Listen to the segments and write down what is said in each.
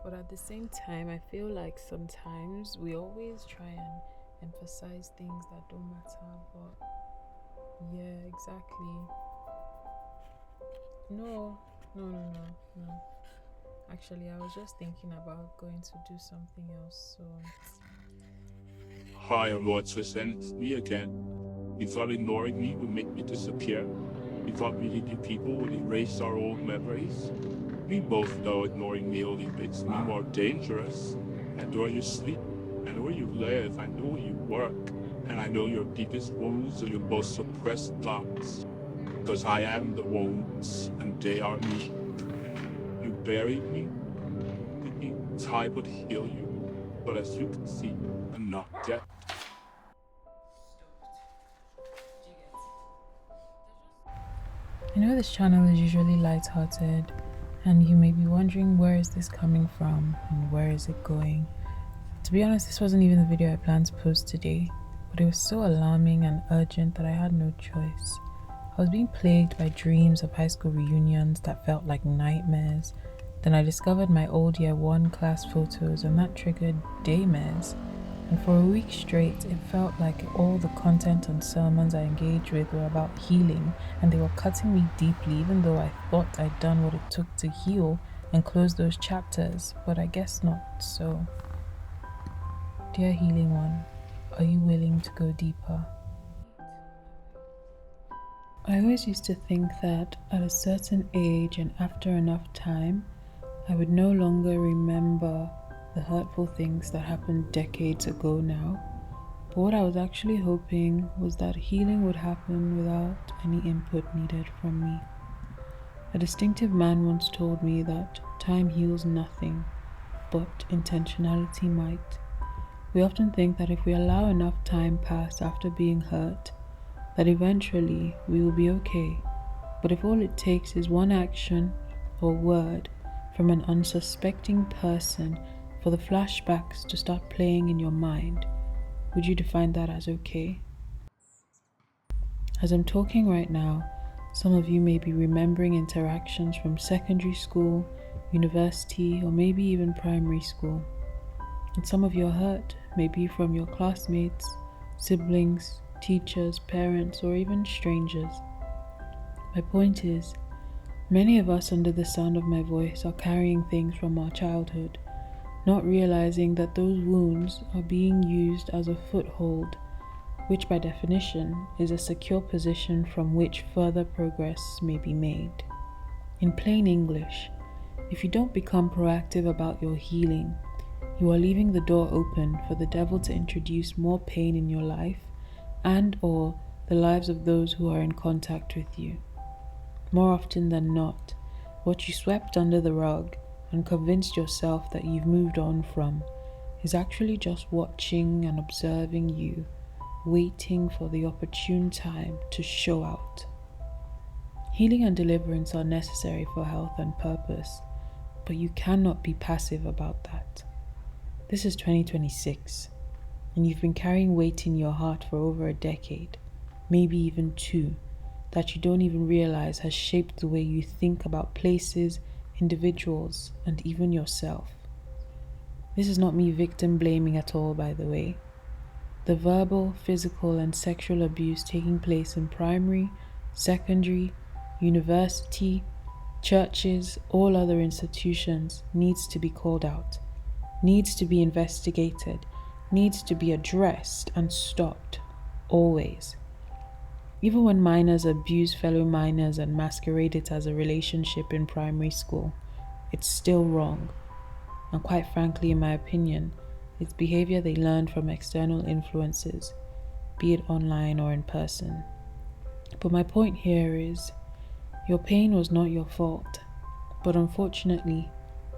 But at the same time, I feel like sometimes we always try and emphasize things that don't matter. But yeah, exactly. No, no. Actually, I was just thinking about going to do something else. So, Hi, Lord presents me again. You thought ignoring me would make me disappear? You thought really new people would erase our old memories? We both know ignoring me only makes me more dangerous. I know where you sleep, I know where you live, I know where you work, and I know your deepest wounds and your most suppressed thoughts. Because I am the wounds, and they are me. You buried me, thinking time would heal you, but as you can see, I'm not dead. I know this channel is usually light-hearted, and you may be wondering where is this coming from and where is it going. To be honest, this wasn't even the video I planned to post today, but it was so alarming and urgent that I had no choice. I was being plagued by dreams of high school reunions that felt like nightmares. Then I discovered my old year 1 class photos, and that triggered daymares. And for a week straight, it felt like all the content and sermons I engaged with were about healing, and they were cutting me deeply, even though I thought I'd done what it took to heal and close those chapters, but I guess not so. Dear healing one, are you willing to go deeper? I always used to think that at a certain age and after enough time, I would no longer remember the hurtful things that happened decades ago now. But what I was actually hoping was that healing would happen without any input needed from me. A distinctive man once told me that time heals nothing, but intentionality might. We often think that if we allow enough time pass after being hurt, that eventually we will be okay. But if all it takes is one action or word from an unsuspecting person for the flashbacks to start playing in your mind, would you define that as okay? As I'm talking right now, some of you may be remembering interactions from secondary school, university, or maybe even primary school. And some of your hurt may be from your classmates, siblings, teachers, parents, or even strangers. My point is, many of us under the sound of my voice are carrying things from our childhood, not realizing that those wounds are being used as a foothold, which by definition is a secure position from which further progress may be made. In plain English, if you don't become proactive about your healing, you are leaving the door open for the devil to introduce more pain in your life and/or the lives of those who are in contact with you. More often than not, what you swept under the rug and convinced yourself that you've moved on from is actually just watching and observing you, waiting for the opportune time to show out. Healing and deliverance are necessary for health and purpose, but you cannot be passive about that. This is 2026, and you've been carrying weight in your heart for over a decade, maybe even 2, that you don't even realize has shaped the way you think about places, individuals, and even yourself. This is not me victim blaming at all, by the way. The verbal, physical, and sexual abuse taking place in primary, secondary, university, churches, all other institutions needs to be called out, needs to be investigated, needs to be addressed and stopped, always. Even when minors abuse fellow minors and masquerade it as a relationship in primary school, it's still wrong. And quite frankly, in my opinion, it's behavior they learned from external influences, be it online or in person. But my point here is, your pain was not your fault, but unfortunately,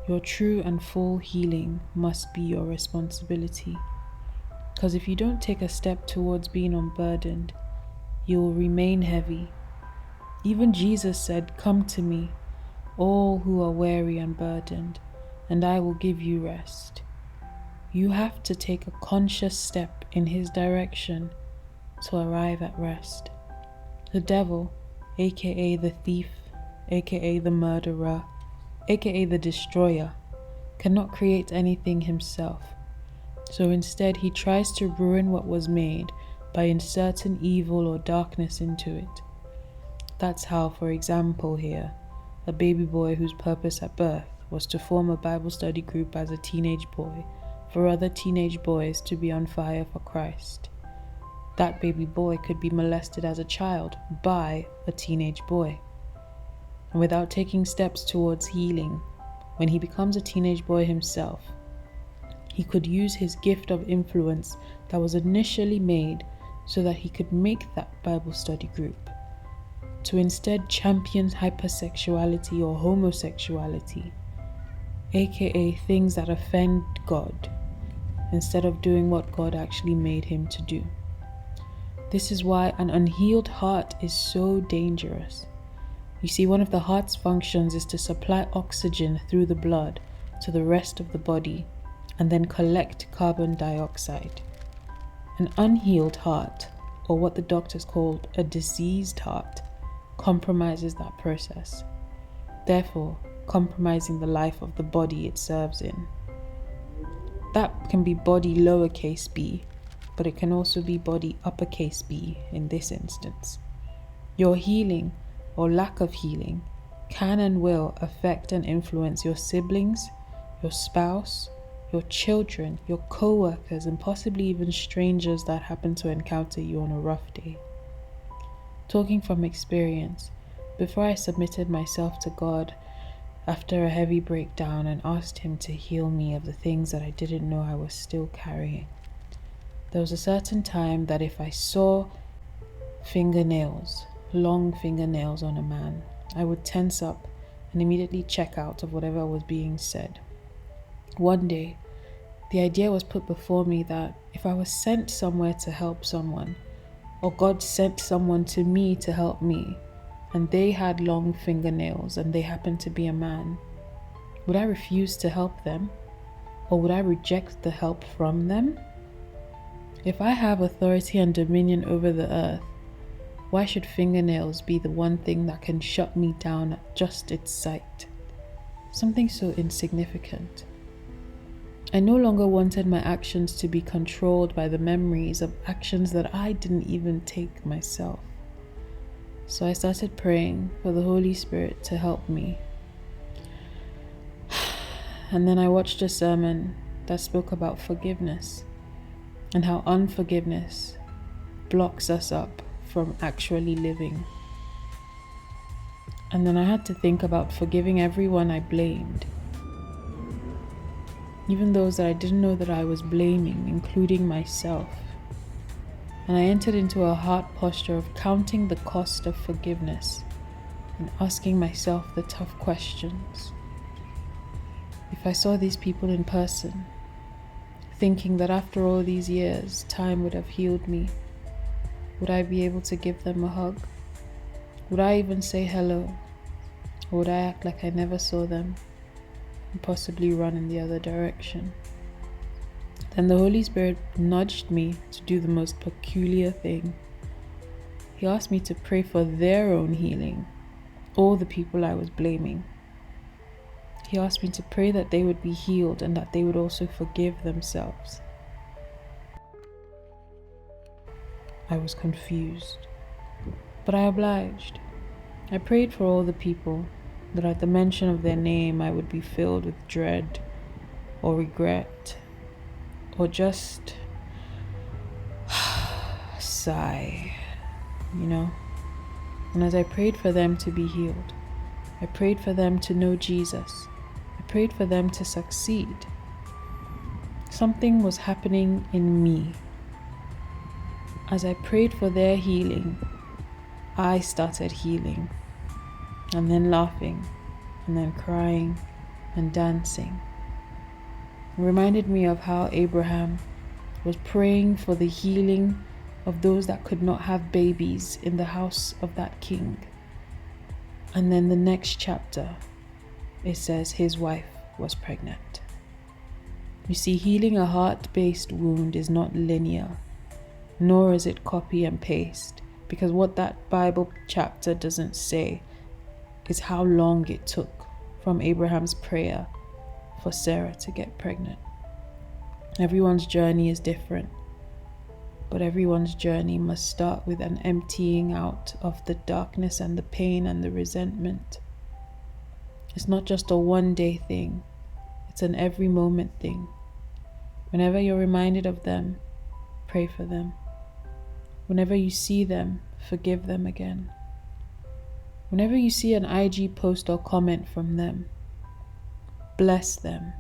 your true and full healing must be your responsibility. Because if you don't take a step towards being unburdened, you will remain heavy. Even Jesus said, "Come to me, all who are weary and burdened, and I will give you rest." You have to take a conscious step in his direction to arrive at rest. The devil, aka the thief, aka the murderer, aka the destroyer, cannot create anything himself. So instead, he tries to ruin what was made by inserting evil or darkness into it. That's how, for example, here, a baby boy whose purpose at birth was to form a Bible study group as a teenage boy for other teenage boys to be on fire for Christ. That baby boy could be molested as a child by a teenage boy. And without taking steps towards healing, when he becomes a teenage boy himself, he could use his gift of influence that was initially made so that he could make that Bible study group to instead champion hypersexuality or homosexuality, aka things that offend God, instead of doing what God actually made him to do. This is why an unhealed heart is so dangerous. You see, one of the heart's functions is to supply oxygen through the blood to the rest of the body and then collect carbon dioxide. An unhealed heart, or what the doctors called a diseased heart, compromises that process, therefore compromising the life of the body it serves in. That can be body lowercase b, but it can also be body uppercase B in this instance. Your healing or lack of healing can and will affect and influence your siblings, your spouse, your children, your co-workers, and possibly even strangers that happen to encounter you on a rough day. Talking from experience, before I submitted myself to God after a heavy breakdown and asked Him to heal me of the things that I didn't know I was still carrying, there was a certain time that if I saw fingernails, long fingernails on a man, I would tense up and immediately check out of whatever was being said. One day, the idea was put before me that if I was sent somewhere to help someone, or God sent someone to me to help me, and they had long fingernails and they happened to be a man, would I refuse to help them? Or would I reject the help from them? If I have authority and dominion over the earth, why should fingernails be the one thing that can shut me down at just its sight? Something so insignificant. I no longer wanted my actions to be controlled by the memories of actions that I didn't even take myself. So I started praying for the Holy Spirit to help me. And then I watched a sermon that spoke about forgiveness and how unforgiveness blocks us up from actually living. And then I had to think about forgiving everyone I blamed, even those that I didn't know that I was blaming, including myself. And I entered into a heart posture of counting the cost of forgiveness and asking myself the tough questions. If I saw these people in person, thinking that after all these years, time would have healed me, would I be able to give them a hug? Would I even say hello? Or would I act like I never saw them and possibly run in the other direction? Then the Holy Spirit nudged me to do the most peculiar thing. He asked me to pray for their own healing, all the people I was blaming. He asked me to pray that they would be healed and that they would also forgive themselves. I was confused, but I obliged. I prayed for all the people, that at the mention of their name I would be filled with dread or regret or just sigh, And as I prayed for them to be healed, I prayed for them to know Jesus. I prayed for them to succeed. Something was happening in me. As I prayed for their healing, I started healing, and then laughing, and then crying, and dancing. It reminded me of how Abraham was praying for the healing of those that could not have babies in the house of that king. And then the next chapter, it says his wife was pregnant. You see, healing a heart-based wound is not linear, nor is it copy and paste, because what that Bible chapter doesn't say is how long it took from Abraham's prayer for Sarah to get pregnant. Everyone's journey is different, but everyone's journey must start with an emptying out of the darkness and the pain and the resentment. It's not just a one-day thing, it's an every moment thing. Whenever you're reminded of them, pray for them. Whenever you see them, forgive them again. Whenever you see an IG post or comment from them, bless them.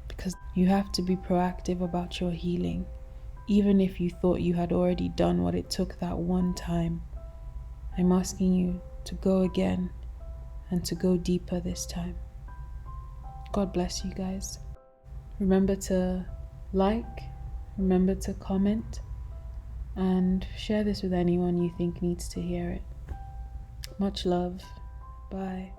Because you have to be proactive about your healing. Even if you thought you had already done what it took that one time, I'm asking you to go again and to go deeper this time. God bless you guys. Remember to like, remember to comment, and share this with anyone you think needs to hear it. Much love. Bye.